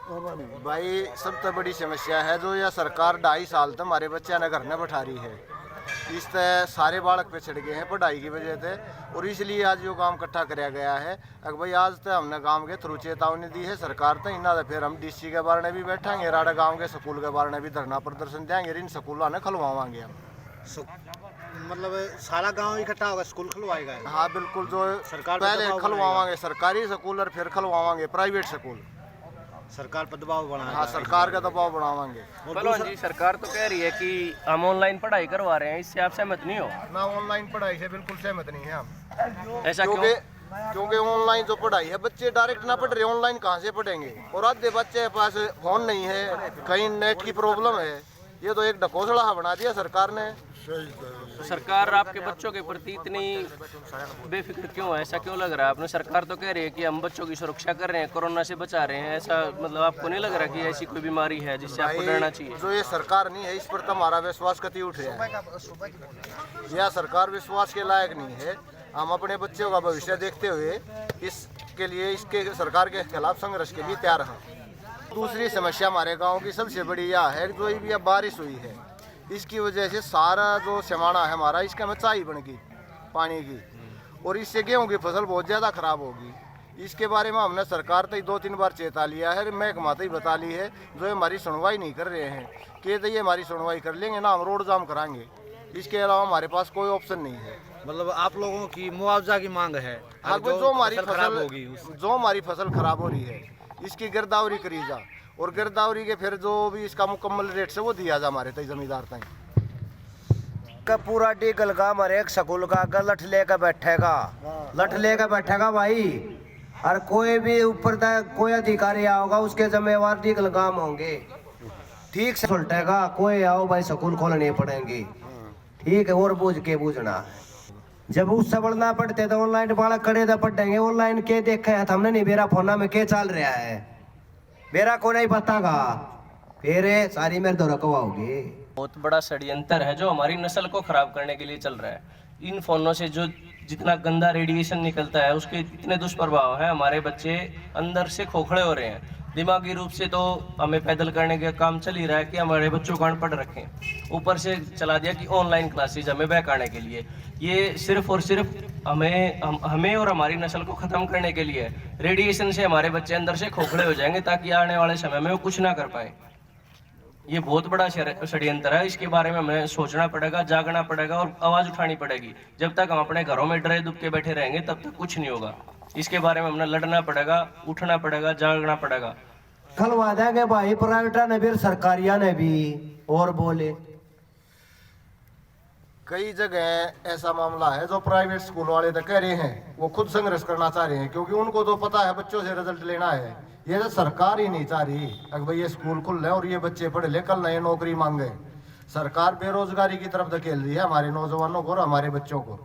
भाई सबसे बड़ी समस्या है जो यह सरकार 2.5 साल तक हमारे बच्चे ने घर में बैठा रही है। इस तरह सारे बालक पे चढ़ गए हैं पढ़ाई की वजह से, और इसलिए आज जो काम इकट्ठा कराया गया है। अगर भाई आज तक हमने गांव के थ्रू चेतावनी दी है सरकार तो इन्ना फिर हम डीसी के बारे में भी बैठेंगे, राड़ा गांव के स्कूल के बारे में भी धरना प्रदर्शन देंगे, इन स्कूलों ने खुलवाएंगे हम। मतलब सारा गांव इकट्ठा होगा, स्कूल खुलवाएगा? हाँ बिल्कुल, जो सरकार पहले खुलवाएंगे सरकारी स्कूल और फिर खुलवाएंगे प्राइवेट स्कूल। सरकार पर दबाव बनाया? हाँ सरकार का दबाव बढ़ावाएंगे। पहलवान जी, सरकार तो कह रही है कि हम ऑनलाइन पढ़ाई करवा रहे हैं, इससे आप सहमत नहीं हो? ना, ऑनलाइन पढ़ाई से बिल्कुल सहमत नहीं है हम। ऐसा क्योंकि ऑनलाइन जो पढ़ाई है बच्चे डायरेक्ट ना पढ़ रहे, ऑनलाइन कहाँ से पढ़ेंगे? और आधे बच्चे के पास फोन नहीं है, कहीं नेट की प्रॉब्लम है। ये तो एक ढकोसला बना दिया सरकार ने। तो सरकार आपके बच्चों के प्रति इतनी बेफिक्र क्यों है? ऐसा क्यों लग रहा है? आपने सरकार तो कह रही है कि हम बच्चों की सुरक्षा कर रहे हैं, कोरोना से बचा रहे हैं, ऐसा मतलब आपको नहीं लग रहा कि ऐसी कोई बीमारी है जिससे आपको डरना चाहिए? जो ये सरकार नहीं है इस पर तो हमारा विश्वास कति उठ रहा है। यह सरकार विश्वास के लायक नहीं है। हम अपने बच्चों का भविष्य देखते हुए इसके लिए इसके सरकार के खिलाफ संघर्ष के लिए तैयार हैं। दूसरी समस्या हमारे गाँव की सबसे बड़ी यह है जो भी अब बारिश हुई है, इसकी वजह से सारा जो समाना है हमारा इसका मचाई बन गई पानी की, और इससे गेहूं की फसल बहुत ज़्यादा खराब होगी। इसके बारे में हमने सरकार तो 2-3 बार चेता लिया है, महकमा तो ही बता ली है, जो हमारी सुनवाई नहीं कर रहे हैं। कि तो ये हमारी सुनवाई कर लेंगे ना हम रोड जाम कराएंगे, इसके अलावा हमारे पास कोई ऑप्शन नहीं है। मतलब आप लोगों की मुआवजा की मांग है? जो हमारी खराब होगी, जो हमारी फसल खराब हो रही है इसकी गिरदावरी करी जा, और गिरदावरी के फिर जो भी इसका मुकम्मल रेट से वो दिया जा हमारे तक जमींदार तक का पूरा डीगल का हमारे एक स्कूल का लठ लेकर बैठेगा भाई। और कोई भी ऊपर तक कोई अधिकारी आओगा उसके जिम्मेवार डीगल काम होंगे, ठीक से उल्टेगा। कोई आओ भाई स्कूल खोलने पड़ेंगे, ठीक है, और बूझ के बूझना है। जब उससे बढ़ना पड़ते तो ऑनलाइन बालक खड़े तो पढ़ेंगे, ऑनलाइन के देखे है हमने नहीं, मेरा फोना में क्या चल रहा है मेरा को नहीं पतागा, फिर सारी मेरे तो रखवाओगे। बहुत बड़ा षड्यंत्र है जो हमारी नस्ल को खराब करने के लिए चल रहा है। इन फोनों से जो जितना गंदा रेडिएशन निकलता है उसके इतने दुष्प्रभाव है, हमारे बच्चे अंदर से खोखले हो रहे हैं। दिमागी रूप से तो हमें पैदल करने का काम चल ही रहा है कि हमारे बच्चों को अनपढ़ रखें, ऊपर से चला दिया कि ऑनलाइन क्लासेज हमें बहकाने के लिए। ये सिर्फ और सिर्फ हमें और हमारी नस्ल को ख़त्म करने के लिए। रेडिएशन से हमारे बच्चे अंदर से खोखले हो जाएंगे ताकि आने वाले समय में वो कुछ ना कर पाए। ये बहुत बड़ा षड्यंत्र है, इसके बारे में हमें सोचना पड़ेगा, जागना पड़ेगा और आवाज़ उठानी पड़ेगी। जब तक हम अपने घरों में डरे दुब के बैठे रहेंगे तब तक कुछ नहीं होगा। इसके बारे में हमने लड़ना पड़ेगा, उठना पड़ेगा, जागना पड़ेगा। खलवा देंगे भाई, प्राइवेट ने भी सरकारिया ने भी। और बोले कई जगह ऐसा मामला है जो प्राइवेट स्कूल वाले तो कह रहे हैं वो खुद संघर्ष करना चाह रहे हैं, क्योंकि उनको तो पता है बच्चों से रिजल्ट लेना है। ये तो सरकार ही नहीं चाह रही अगर भाई ये स्कूल खुल रहे और ये बच्चे पढ़े ले, कल नए नौकरी मांगे। सरकार बेरोजगारी की तरफ धकेल रही है हमारे नौजवानों को और हमारे बच्चों को।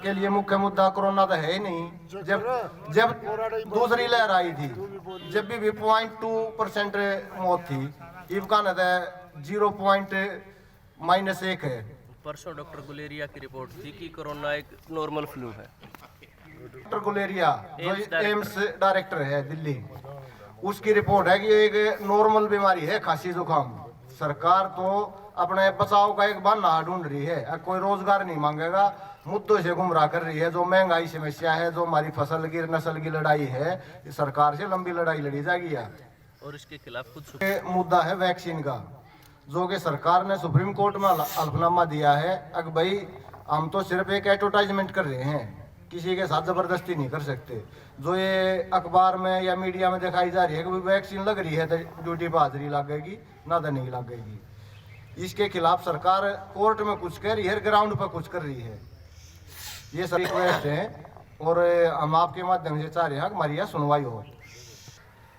के लिए मुख्य मुद्दा कोरोना तो है ही नहीं। जब दूसरी लहर आई थी जब भी 0.2% मौत थी, इबका न 0.-1 है। परसों डॉक्टर गुलेरिया की रिपोर्ट थी कि कोरोना एक नॉर्मल फ्लू है। डॉक्टर गुलेरिया जो एम्स डायरेक्टर है दिल्ली, उसकी रिपोर्ट है कि एक नॉर्मल बीमारी है खांसी जुकाम। सरकार तो अपने बचाव का एक बहाना ढूंढ रही है, कोई रोजगार नहीं मांगेगा, मुद्दों से गुमराह कर रही है। जो महंगाई समस्या है, जो हमारी फसल की नस्ल की लड़ाई है, सरकार से लंबी लड़ाई लड़ी जाएगी यार। और इसके खिलाफ कुछ मुद्दा है वैक्सीन का, जो कि सरकार ने सुप्रीम कोर्ट में हल्फनामा दिया है। अगर भाई हम तो सिर्फ एक एडवर्टाइजमेंट कर रहे हैं, किसी के साथ जबरदस्ती नहीं कर सकते। जो ये अखबार में या मीडिया में दिखाई जा रही है कि वैक्सीन लग रही है तो ड्यूटी पर हाजिरी लगेगी, ना तो नहीं लगेगी। इसके खिलाफ सरकार कोर्ट में कुछ कह रही है, ग्राउंड पर कुछ कर रही है। ये सब रिक्वेस्ट है और हम आपके माध्यम से चाह रहे हैं कि हमारी यह सुनवाई हो।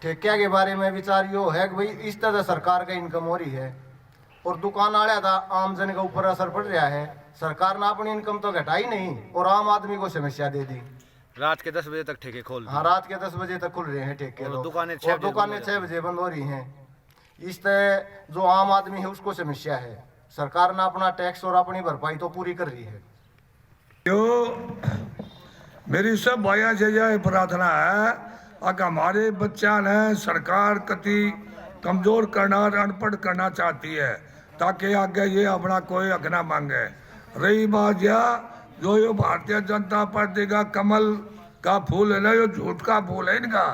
ठेकिया के बारे में विचार यो है कि भाई इस तरह सरकार का इनकम हो रही है और दुकान आया था आम जन के ऊपर असर पड़ रहा है। सरकार ने अपनी इनकम तो घटाई नहीं और आम आदमी को समस्या दे दी। रात के 10 बजे तक ठेके खोल, हाँ रात के 10 बजे तक खुल रहे हैं ठेके, दुकानें 6 बजे बंद हो रही हैं। इस तरह जो आम आदमी है उसको समस्या है। सरकार ने अपना टैक्स और अपनी भरपाई तो पूरी कर रही है। मेरी सब भाइयों से यह प्रार्थना है, अगर हमारे बच्चा ने सरकार कति कमजोर करना और अनपढ़ करना चाहती है ताकि आगे ये अपना कोई हक ना मांगे। रही बात यह जो ये भारतीय जनता पार्टी का कमल का फूल है ना, ये झूठ का फूल है इनका,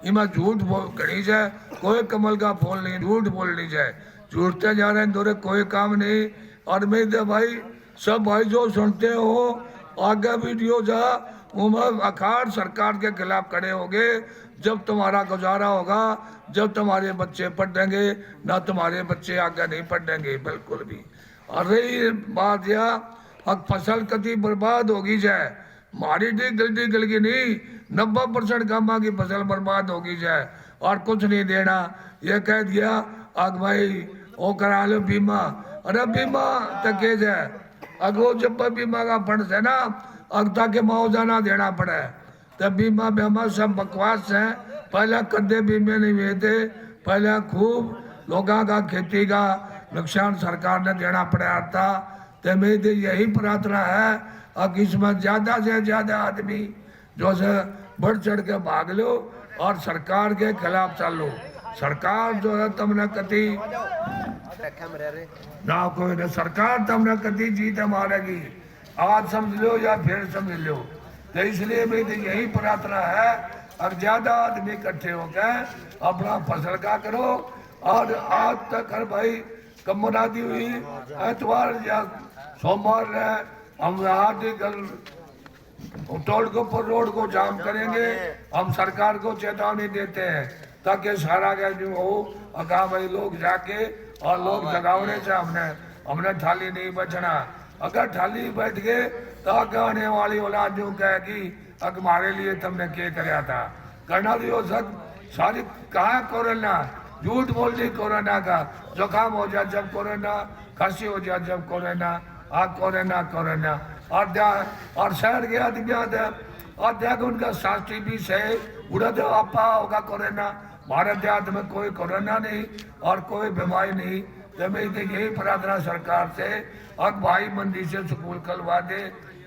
इनमें झूठ घड़ी जाए, कोई कमल का फूल नहीं, झूठ बोलनी जाए, झूठते जा रहे हैं दोरे कोई काम नहीं। और मैं भाई सब भाई जो सुनते हो आगे वीडियो जा उमर अखाड़ सरकार के खिलाफ खड़े होगे जब तुम्हारा गुजारा होगा, जब तुम्हारे बच्चे पढ़ेंगे, ना तुम्हारे बच्चे आगे नहीं पढ़ेंगे बिल्कुल भी। और रही बात यह अब फसल कति बर्बाद होगी जाए, हमारी गलती गलगी नहीं, 90% गामा की फसल बर्बाद होगी जाए और कुछ नहीं देना। ये कह दिया अग भाई वो करा लो बीमा, अरे बीमा तके जाए अगो जब बीमा का फंड है ना अग ताकि मुआवजा ना देना पड़े, तब बीमा बीमा सब बकवास है। पहले कद्दे बीमे नहीं हुए थे, पहले खूब लोगों का खेती का नुकसान सरकार ने देना पड़ा था। तो मेरी यही प्रार्थना है अब इसमें ज्यादा से ज्यादा आदमी जो से बढ़ चढ़ के भाग लो और सरकार के खिलाफ चलो। सरकार जो है तुमने कति ना कोई ना सरकार तुमने कति जीत मारेगी, आज समझ लो या फिर समझ लो। तो इसलिए मेरी यही प्रार्थना है अब ज्यादा आदमी इकट्ठे होकर अपना फसल का करो। और आज तक हर भाई कमरादी हुई एतवार या सोमवार है हम कल टोल के ऊपर रोड को जाम करेंगे। हम सरकार को चेतावनी देते हैं ताकि सारा जो हो अगा भाई लोग जाके और लोग जगावने से हमने थाली नहीं बचना। अगर थाली बैठ गए तो आगे आने वाली औलाद जो कहेगी अब हमारे लिए तुमने क्या कराया था। करना भी हो सक सारी कहा कोरोना झूठ बोल दी, कोरोना का जुकाम हो जाए जब कोरोना, खांसी हो जाए जब कोरोना, कोरोना कोरोना और शहर के आदमी और देख उनका शास्त्री भी से उड़ा दो आपा होगा कोरोना। भारत देहात में कोई कोरोना नहीं और कोई बीमारी नहीं। तो मैं यही प्रार्थना सरकार से अब भाई मंदी से स्कूल खुलवा दे,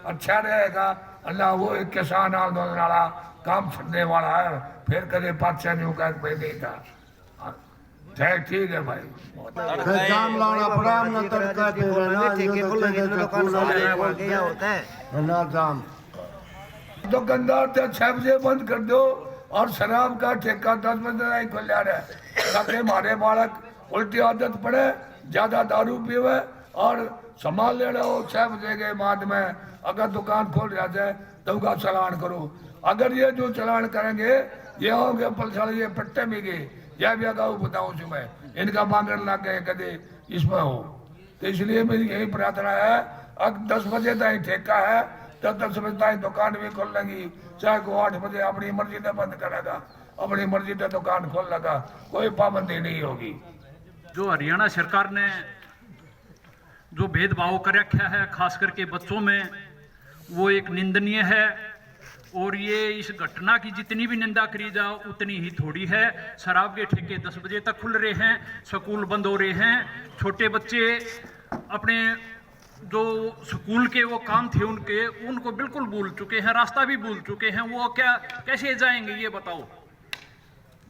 अच्छा रहेगा। अल्लाह वो एक किसान आंदोलन वाला काम छड़ने वाला है, फिर कदे पातशाह ने कहा मैं नहीं था। ठीक है भाई जाम लाना पड़ा हमने तड़का ना जाम तो गंदार थे 6 बजे बंद कर दो और शराब का ठेका 10 बजे नहीं खुल जा रहा है ताकि हमारे बालक उल्टी आदत पड़े, ज्यादा दारू पीवे और संभाल ले रहे हो। 6 बजे के बाद में अगर दुकान खोल जाते तो उनका चलान करो। अगर ये जो चलान करेंगे ये होंगे पुलिस ये पट्टे में गए यह भी अगाऊ बताऊं मैं इनका मांगड़ लग गए कदे इसमें हो। तो इसलिए मेरी यही प्रार्थना है अब 10 बजे तक ठेका है तो 10 बजे तक दुकान भी खोल लेंगी, चाहे को 8 बजे अपनी मर्जी से बंद करेगा, अपनी मर्जी से दुकान खोल लगा, कोई पाबंदी नहीं होगी। जो हरियाणा सरकार ने जो भेदभाव कर रखा है खास करके बच्चों में वो एक निंदनीय है और ये इस घटना की जितनी भी निंदा करी जाओ उतनी ही थोड़ी है। शराब के ठेके 10 बजे तक खुल रहे हैं, स्कूल बंद हो रहे हैं, छोटे बच्चे अपने जो स्कूल के वो काम थे उनको बिल्कुल भूल चुके हैं, रास्ता भी भूल चुके हैं। वो क्या कैसे जाएंगे ये बताओ।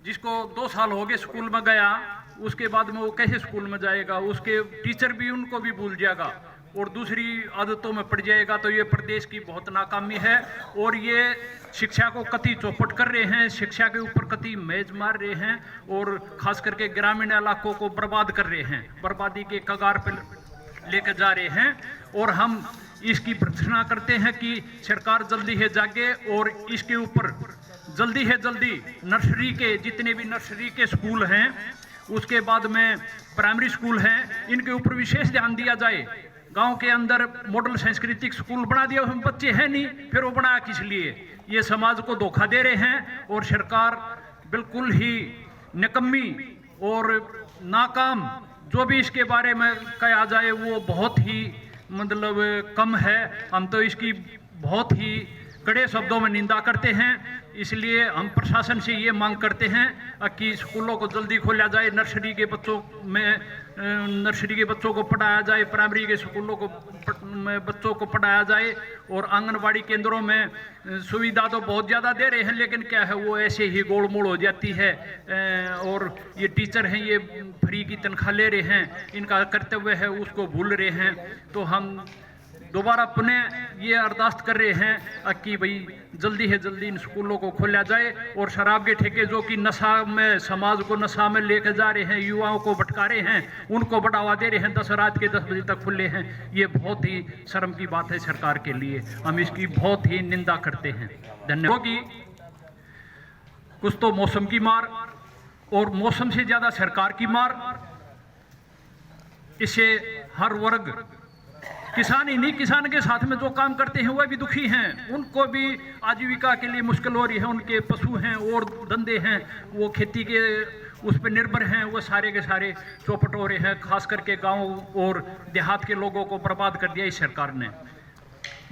जिसको 2 साल हो गए स्कूल में गया उसके बाद में वो कैसे स्कूल में जाएगा, उसके टीचर भी उनको भी भूल जाएगा और दूसरी आदतों में पड़ जाएगा। तो ये प्रदेश की बहुत नाकामी है और ये शिक्षा को कति चौपट कर रहे हैं, शिक्षा के ऊपर कति मेज मार रहे हैं और खास करके ग्रामीण इलाकों को बर्बाद कर रहे हैं, बर्बादी के कगार पर लेकर जा रहे हैं। और हम इसकी प्रार्थना करते हैं कि सरकार जल्दी है जागे और इसके ऊपर जल्दी है जल्दी नर्सरी के जितने भी नर्सरी के स्कूल हैं, उसके बाद में प्राइमरी स्कूल हैं, इनके ऊपर विशेष ध्यान दिया जाए। गांव के अंदर मॉडल सांस्कृतिक स्कूल बना दिया, उसमें बच्चे हैं नहीं, फिर वो बनाया किस लिए। ये समाज को धोखा दे रहे हैं और सरकार बिल्कुल ही निकम्मी और नाकाम, जो भी इसके बारे में कहा जाए वो बहुत ही मतलब कम है। हम तो इसकी बहुत ही कड़े शब्दों में निंदा करते हैं। इसलिए हम प्रशासन से ये मांग करते हैं कि स्कूलों को जल्दी खोला जाए, नर्सरी के बच्चों को पढ़ाया जाए, प्राइमरी के स्कूलों को बच्चों को पढ़ाया जाए। और आंगनबाड़ी केंद्रों में सुविधा तो बहुत ज़्यादा दे रहे हैं, लेकिन क्या है वो ऐसे ही गोलमोल हो जाती है। और ये टीचर हैं, ये फ्री की तनख्वाह ले रहे हैं, इनका कर्तव्य है उसको भूल रहे हैं। तो हम दोबारा पुनः ये अरदास कर रहे हैं कि भाई जल्दी है जल्दी इन स्कूलों को खोला जाए। और शराब के ठेके जो कि नशा में, समाज को नशा में लेकर जा रहे हैं, युवाओं को भटका रहे हैं, उनको बढ़ावा दे रहे हैं, रात के 10 बजे तक खुले हैं। ये बहुत ही शर्म की बात है सरकार के लिए, हम इसकी बहुत ही निंदा करते हैं। धन्यवाद। कि कुछ तो मौसम की मार और मौसम से ज़्यादा सरकार की मार, इससे हर वर्ग, किसान ही नहीं, किसान के साथ में जो काम करते हैं वह भी दुखी हैं, उनको भी आजीविका के लिए मुश्किल हो रही है। उनके पशु हैं और धंधे हैं, वो खेती के उस पर निर्भर हैं, वो सारे के सारे चौपट हो रहे हैं। खास करके गांव और देहात के लोगों को बर्बाद कर दिया इस सरकार ने।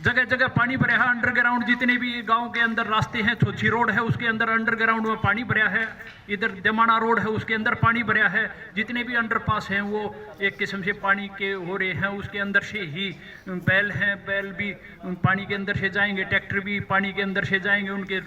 जगह जगह पानी भरा है, अंडरग्राउंड जितने भी गांव के अंदर रास्ते हैं, छोची रोड है उसके अंदर अंडरग्राउंड में पानी भरा है, इधर दमाना रोड है उसके अंदर पानी भरा है, जितने भी अंडरपास हैं वो एक किस्म से पानी के हो रहे हैं। उसके अंदर से ही बैल हैं, बैल भी पानी के अंदर से जाएंगे, ट्रैक्टर भी पानी के अंदर से जाएंगे, उनके